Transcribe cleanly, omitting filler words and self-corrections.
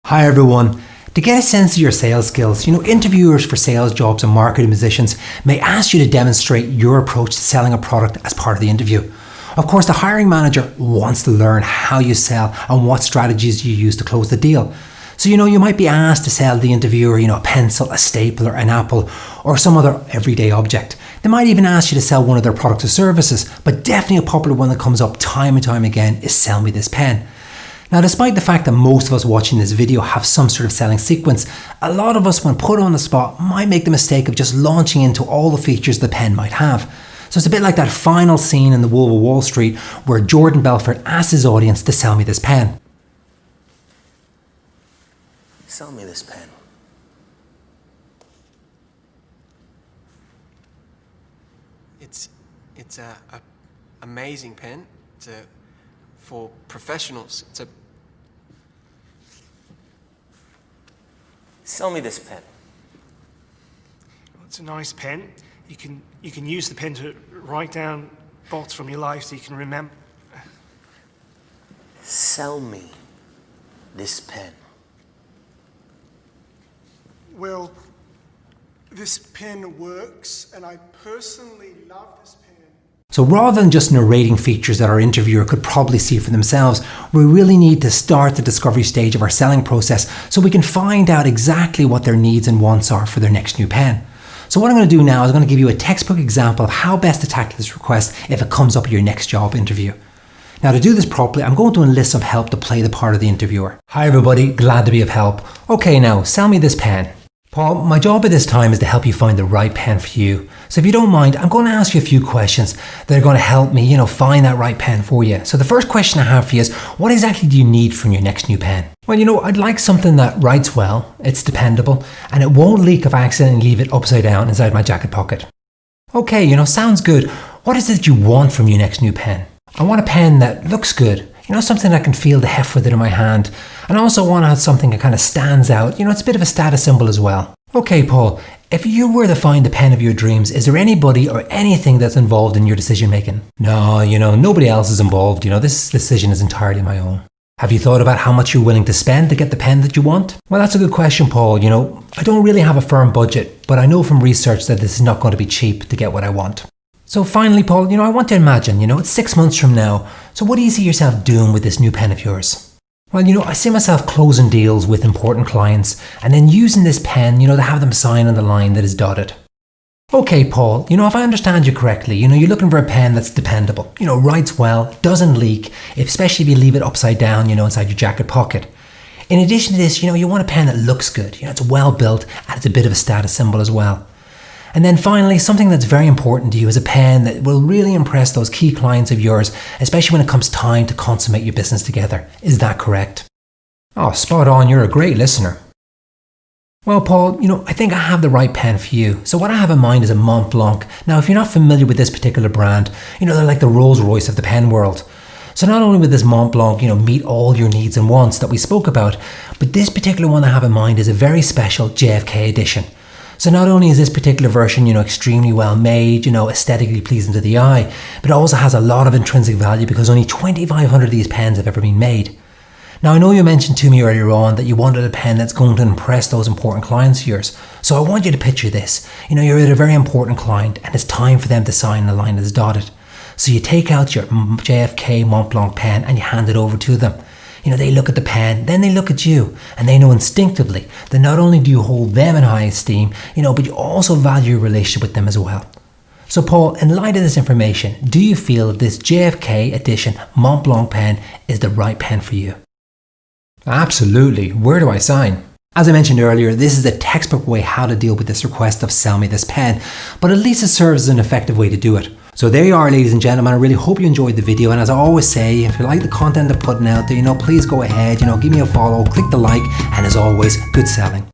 Hi everyone. To get a sense of your sales skills, interviewers for sales jobs and marketing positions may ask you to demonstrate your approach to selling a product as part of the interview. Of course, the hiring manager wants to learn how you sell and what strategies you use to close the deal. So, you might be asked to sell the interviewer, a pencil, a stapler, an apple, or some other everyday object. They might even ask you to sell one of their products or services, but definitely a popular one that comes up time and time again is sell me this pen. Now, despite the fact that most of us watching this video have some sort of selling sequence, a lot of us, when put on the spot, might make the mistake of just launching into all the features the pen might have. So it's a bit like that final scene in The Wolf of Wall Street where Jordan Belfort asks his audience to sell me this pen. Sell me this pen. It's a amazing pen. For professionals. Sell me this pen. It's a nice pen. You can use the pen to write down thoughts from your life so you can remember. Sell me this pen. Well, this pen works, and I personally love this pen. So rather than just narrating features that our interviewer could probably see for themselves, we really need to start the discovery stage of our selling process so we can find out exactly what their needs and wants are for their next new pen. So what I'm going to do now is I'm going to give you a textbook example of how best to tackle this request if it comes up at your next job interview. Now, to do this properly, I'm going to enlist some help to play the part of the interviewer. Hi everybody, glad to be of help. Okay, now sell me this pen. Paul, my job at this time is to help you find the right pen for you. So if you don't mind, I'm going to ask you a few questions that are going to help me, find that right pen for you. So the first question I have for you is, what exactly do you need from your next new pen? Well, I'd like something that writes well, it's dependable, and it won't leak if I accidentally leave it upside down inside my jacket pocket. Okay, sounds good. What is it you want from your next new pen? I want a pen that looks good. Something I can feel the heft with it in my hand. And I also want to have something that kind of stands out. It's a bit of a status symbol as well. Okay, Paul, if you were to find the pen of your dreams, is there anybody or anything that's involved in your decision making? No, nobody else is involved. This decision is entirely my own. Have you thought about how much you're willing to spend to get the pen that you want? Well, that's a good question, Paul. I don't really have a firm budget, but I know from research that this is not going to be cheap to get what I want. So finally, Paul, I want to imagine, it's 6 months from now. So what do you see yourself doing with this new pen of yours? Well, I see myself closing deals with important clients and then using this pen, to have them sign on the line that is dotted. Okay, Paul, if I understand you correctly, you're looking for a pen that's dependable, writes well, doesn't leak, especially if you leave it upside down, inside your jacket pocket. In addition to this, you want a pen that looks good, it's well built and it's a bit of a status symbol as well. And then finally, something that's very important to you is a pen that will really impress those key clients of yours, especially when it comes time to consummate your business together. Is that correct? Oh, spot on. You're a great listener. Well, Paul, I think I have the right pen for you. So what I have in mind is a Mont Blanc. Now, if you're not familiar with this particular brand, they're like the Rolls Royce of the pen world. So not only will this Mont Blanc, meet all your needs and wants that we spoke about, but this particular one I have in mind is a very special JFK edition. So not only is this particular version, extremely well made, aesthetically pleasing to the eye, but it also has a lot of intrinsic value because only 2,500 of these pens have ever been made. Now, I know you mentioned to me earlier on that you wanted a pen that's going to impress those important clients of yours. So I want you to picture this. You're at a very important client and it's time for them to sign the line that's dotted. So you take out your JFK Mont Blanc pen and you hand it over to them. They look at the pen, then they look at you, and they know instinctively that not only do you hold them in high esteem, but you also value your relationship with them as well. So Paul, in light of this information, do you feel that this JFK edition Mont Blanc pen is the right pen for you? Absolutely. Where do I sign? As I mentioned earlier, this is a textbook way how to deal with this request of sell me this pen, but at least it serves as an effective way to do it. So there you are, ladies and gentlemen. I really hope you enjoyed the video. And as I always say, if you like the content I'm putting out there, please go ahead, give me a follow, click the like, and as always, good selling.